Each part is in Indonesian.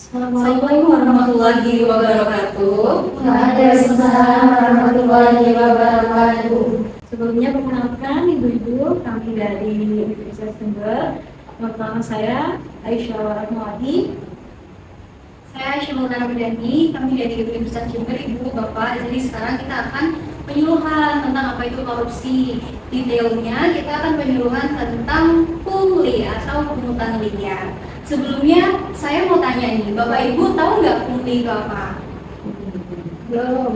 Assalamualaikum warahmatullahi wabarakatuh. Waalaikumsalam warahmatullahi wabarakatuh. Sebelumnya perkenalkan ibu-ibu, kami dari Universitas Jember. Nama saya Aisyah Warahmawati. Saya Syamul Ramadhani, kami dari Universitas Jember, Ibu Bapak. Jadi sekarang kita akan penyuluhan tentang apa itu korupsi. Detailnya kita akan penyuluhan tentang pungli atau pungutan liar. Sebelumnya saya mau tanya nih, Bapak Ibu tahu nggak pungli itu apa? Belum.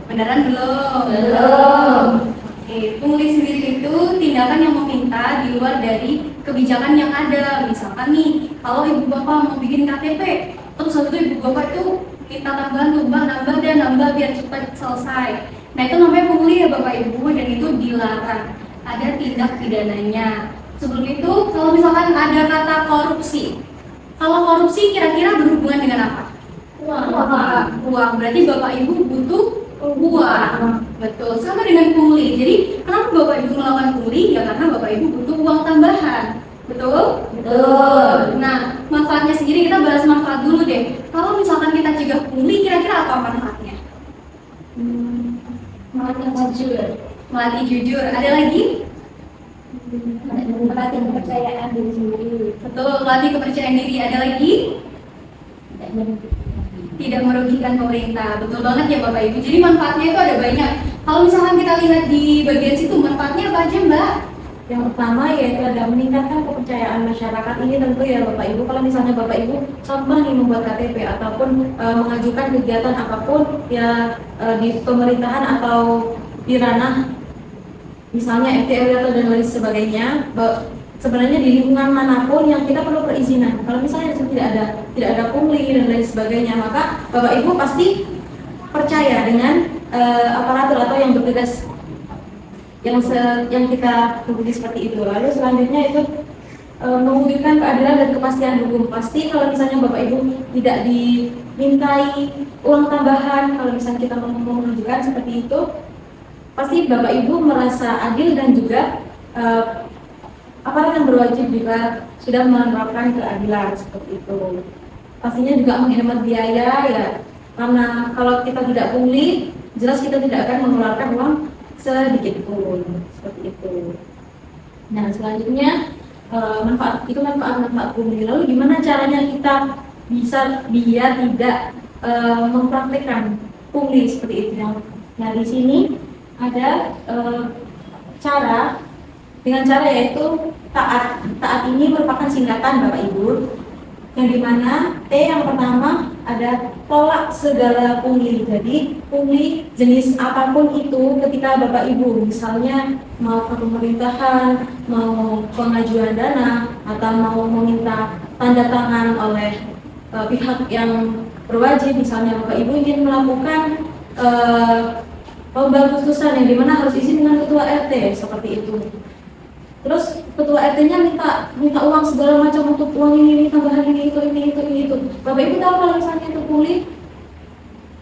Beneran belum? Belum. Oke, pungli sendiri itu tindakan yang meminta di luar dari kebijakan yang ada. Misalkan nih, kalau ibu bapak mau bikin KTP, terus habis itu ibu bapak itu minta tambahan, nambah biar cepat selesai. Nah itu namanya pungli ya bapak ibu, dan itu dilarang. Ada tindak pidananya. Sebelum itu, kalau misalkan ada kata korupsi, kalau korupsi kira-kira berhubungan dengan apa? Uang. Berarti bapak ibu butuh uang. Betul, sama dengan pungli. Jadi kenapa bapak ibu melakukan pungli? Ya karena bapak ibu butuh uang tambahan. Betul? Betul. Nah, manfaatnya sendiri kita bahas manfaat dulu deh. Kalau misalkan kita cegah pungli, kira-kira apa manfaatnya? Melatih jujur, Melatih jujur. Ada lagi? melatih kepercayaan diri sendiri, Betul, melatih kepercayaan diri. Ada lagi? Tidak merugikan pemerintah. Betul banget ya Bapak Ibu. Jadi manfaatnya itu ada banyak. Kalau misalkan kita lihat di bagian situ, manfaatnya apa aja Mbak? Yang pertama yaitu ada meningkatkan kepercayaan masyarakat. Ini tentu ya Bapak Ibu, kalau misalnya Bapak Ibu contoh nih membuat KTP ataupun mengajukan kegiatan apapun ya di pemerintahan atau di ranah misalnya RT RW atau dan lain sebagainya, sebenarnya di lingkungan manapun yang kita perlu perizinan. Kalau misalnya tidak ada pungli dan lain sebagainya, maka Bapak Ibu pasti percaya dengan aparatur atau yang bertugas yang kita hubungi seperti itu. Lalu selanjutnya itu mewujudkan keadilan dan kepastian hukum. Pasti kalau misalnya Bapak Ibu tidak dimintai uang tambahan, kalau misalnya kita mau menunjukkan seperti itu, pasti Bapak Ibu merasa adil dan juga aparat yang berwajib juga sudah menerapkan keadilan seperti itu. Pastinya juga menghemat biaya ya, karena kalau kita tidak pungli, jelas kita tidak akan mengeluarkan uang sedikit pun seperti itu. Nah selanjutnya manfaat pungli. Lalu gimana caranya kita bisa biar tidak mempraktekkan pungli seperti itu? Nah di sini ada dengan cara yaitu taat. Taat ini merupakan singkatan Bapak Ibu, yang dimana T yang pertama ada tolak segala pungli. Jadi pungli jenis apapun itu ketika Bapak Ibu misalnya mau ke pemerintahan, mau pengajuan dana, atau mau meminta tanda tangan oleh pihak yang berwajib, misalnya Bapak Ibu ingin melakukan lomba khususan yang dimana harus izin dengan ketua RT seperti itu. Terus ketua RT-nya minta uang segala macam untuk uang ini tambahan ini itu. Bapak Ibu tahu kalau misalnya itu pungli,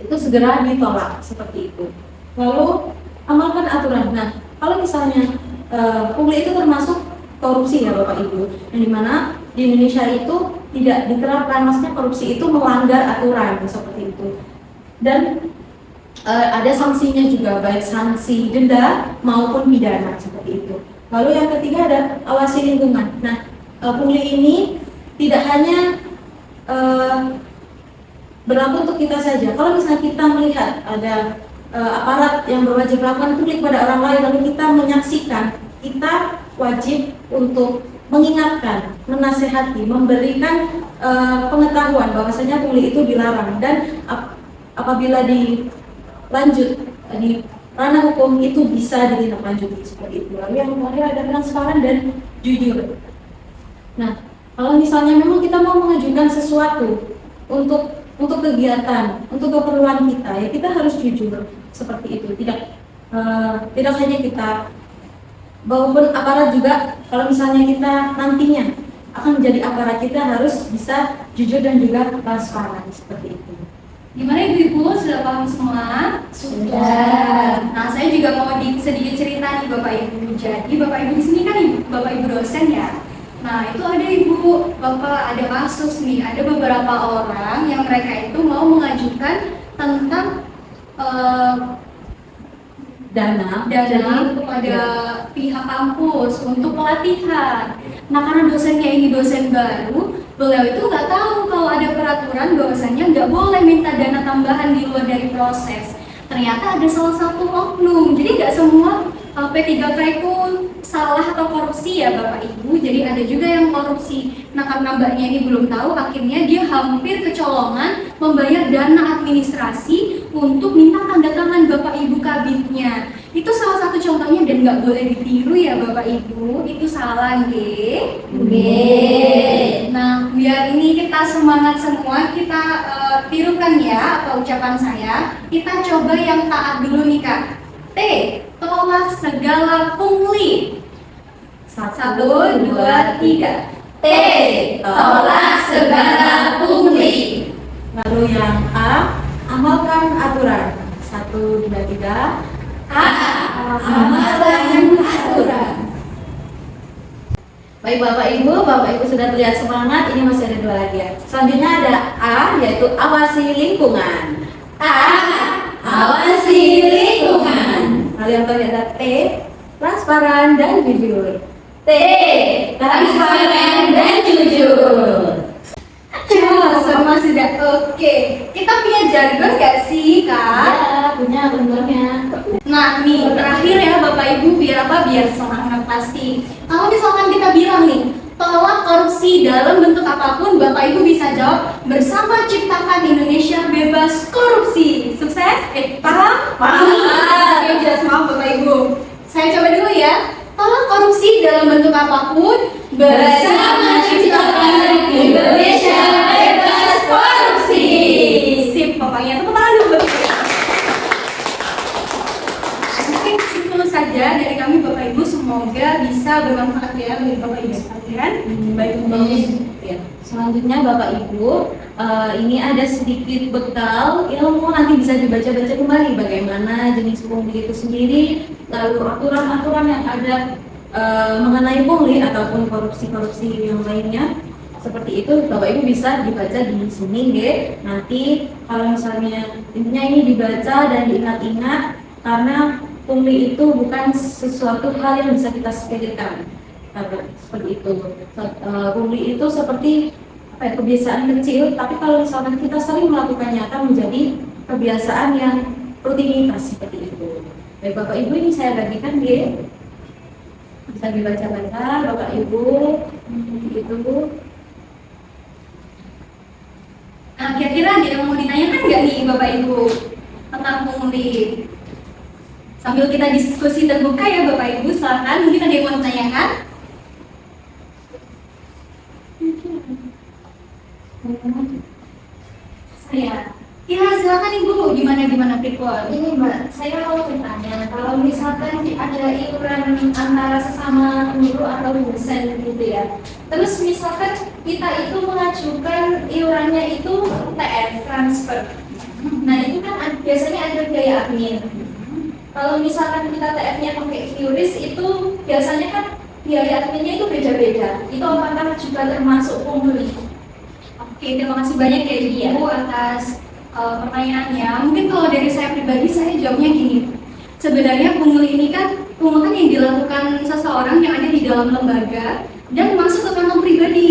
itu segera ditolak seperti itu. Lalu amalkan aturan. Nah, kalau misalnya pungli itu termasuk korupsi ya Bapak Ibu, yang dimana di Indonesia itu tidak diterapkan, maksudnya korupsi itu melanggar aturan seperti itu. Dan ada sanksinya juga, baik sanksi denda maupun pidana seperti itu. Lalu yang ketiga ada awasi lingkungan. Nah, pungli ini tidak hanya berlaku untuk kita saja. Kalau misalnya kita melihat ada aparat yang berwajib melakukan pungli kepada orang lain, lalu kita menyaksikan, kita wajib untuk mengingatkan, menasehati, memberikan pengetahuan bahwasanya pungli itu dilarang, dan apabila lanjut di ranah hukum itu bisa ditindaklanjuti seperti itu. Lalu yang terakhir ada transparan dan jujur. Nah, kalau misalnya memang kita mau mengajukan sesuatu untuk kegiatan, untuk keperluan kita, ya kita harus jujur seperti itu. Tidak hanya kita, walaupun aparat juga, kalau misalnya kita nantinya akan menjadi aparat, kita harus bisa jujur dan juga transparan seperti itu. Gimana ibu-ibu, sudah paham semua? Sudah. Nah, saya juga mau sedikit cerita nih Bapak Ibu. Jadi Bapak Ibu di sini kan Bapak Ibu dosen ya. Nah, itu ada Ibu, Bapak, ada kasus nih, ada beberapa orang yang mereka itu mau mengajukan tentang Dana kepada pihak kampus untuk pelatihan. Nah, karena dosennya ini dosen baru, beliau itu nggak tahu kalau ada peraturan bahwasannya nggak boleh minta dana tambahan di luar dari proses. Ternyata ada salah satu oknum, jadi nggak semua P3K itu salah atau korupsi ya Bapak Ibu, jadi ada juga yang korupsi. Nah, karena mbaknya ini belum tahu, akhirnya dia hampir kecolongan membayar dana administrasi untuk minta tanda tangan Bapak Ibu kabitnya. Itu salah satu contohnya dan nggak boleh ditiru ya Bapak Ibu, itu salah nggih. Nah, biar ini kita semangat semua, kita tirukan ya apa ucapan saya. Kita coba yang taat dulu nih Kak. T, tolak segala pungli. 1, 2, 3. T. Tolak segala pungli. Lalu yang A, amalkan aturan. 1, 2, 3. A. Amalkan aturan. Baik Bapak Ibu sudah terlihat semangat. Ini masih ada 2 lagi ya. Selanjutnya ada A, yaitu awasi lingkungan. A. Awasi lingkungan. Lalu yang terakhir ada T, transparan dan jujur. T. Transparan dan jujur. Sama sudah oke. Kita punya jargon nggak sih Kak? Ya, punya bentuknya. Nah nih terakhir ya Bapak Ibu, biar apa? Biar semangat pasti. Kalau misalkan kita bilang nih, tolak korupsi dalam bentuk apapun, Bapak Ibu bisa jawab bersama ciptakan Indonesia bebas korupsi. Sukses? Paham? Paham. Oke, jelas, maaf Bapak Ibu. Saya coba dulu ya. Tolak korupsi dalam bentuk apapun, Bersama ciptakan Indonesia bebas korupsi. Sip, pokoknya tepuk tangan dulu. Mungkin itu saja dari kami Bapak Ibu, semoga bisa bermanfaat ya bagi Bapak Ibu sekalian. Baik ya. Selanjutnya Bapak Ibu, ini ada sedikit bekal ilmu, nanti bisa dibaca-baca kembali bagaimana jenis pungli itu sendiri, lalu aturan-aturan yang ada mengenai pungli ataupun korupsi-korupsi yang lainnya. Seperti itu Bapak Ibu bisa dibaca di sini deh. Nanti kalau misalnya intinya ini dibaca dan diingat-ingat, karena pungli itu bukan sesuatu hal yang bisa kita sepelekan. Seperti itu. Pungli itu seperti apa ya, kebiasaan kecil, tapi kalau misalkan kita sering melakukannya akan menjadi kebiasaan yang rutinitas seperti itu. Baik Bapak Ibu, ini saya bagikan dia. Bisa dibaca-baca Bapak Ibu gitu. Nah, kira-kira ada yang mau ditanyakan nggak nih Bapak Ibu tentang pungli? Sambil kita diskusi terbuka ya Bapak Ibu, silakan. Mungkin ada yang mau ditanyakan? Saya. Ya, silakan Ibu. Gimana Pripon? Ini Mbak, saya mau bertanya, kalau misalkan ada iuran antara sesama guru atau dosen gitu ya, terus misalkan kita itu mengajukan iurannya itu TF, transfer. Nah itu kan biasanya ada biaya admin. Kalau misalkan kita TF-nya pakai QRIS itu biasanya kan biaya adminnya itu beda-beda. Itu apakah juga termasuk pungli? Oke, terima kasih banyak ya Ibu atas pertanyaannya. Mungkin kalau dari saya pribadi, saya jawabnya gini. Sebenarnya pungli ini kan pungutan yang dilakukan seseorang yang ada di dalam lembaga dan masuk ke kantong pribadi.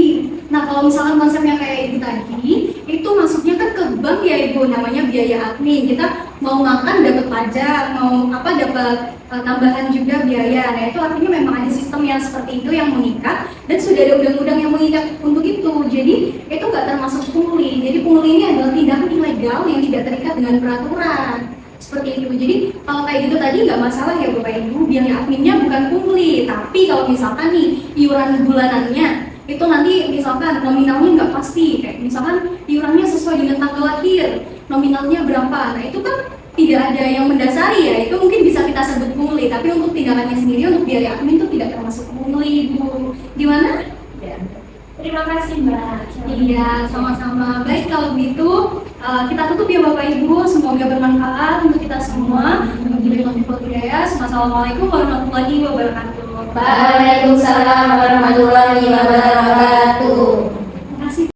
Nah, kalau misalkan konsepnya kayak Ibu tadi, itu masuknya kan ke bank ya Ibu, namanya biaya admin. Kita mau makan dapat pajak, mau apa dapat tambahan juga biaya. Nah, itu artinya memang ada sistem yang seperti itu yang mengikat dan sudah ada undang-undang yang mengikat untuk itu. Jadi, itu nggak termasuk pungli. Jadi, pungli ini adalah tindakan ilegal yang tidak terikat dengan peraturan. Seperti itu. Jadi, kalau kayak gitu tadi nggak masalah ya Bapak Ibu, biaya adminnya bukan pungli. Tapi kalau misalkan nih iuran bulanannya itu nanti misalkan nominalnya nggak pasti, kayak misalkan iurannya sesuai dengan tanggal lahir, nominalnya berapa, nah itu kan tidak ada yang mendasari ya, itu mungkin bisa kita sebut pungli, tapi untuk tindakannya sendiri, untuk biaya admin itu tidak termasuk pungli, Bu. Gimana? Ya. Terima kasih Mbak. Iya, sama-sama. Baik, kalau begitu kita tutup ya Bapak Ibu, semoga bermanfaat untuk kita semua. Assalamualaikum warahmatullahi wabarakatuh. Waalaikumsalam warahmatullahi wabarakatuh.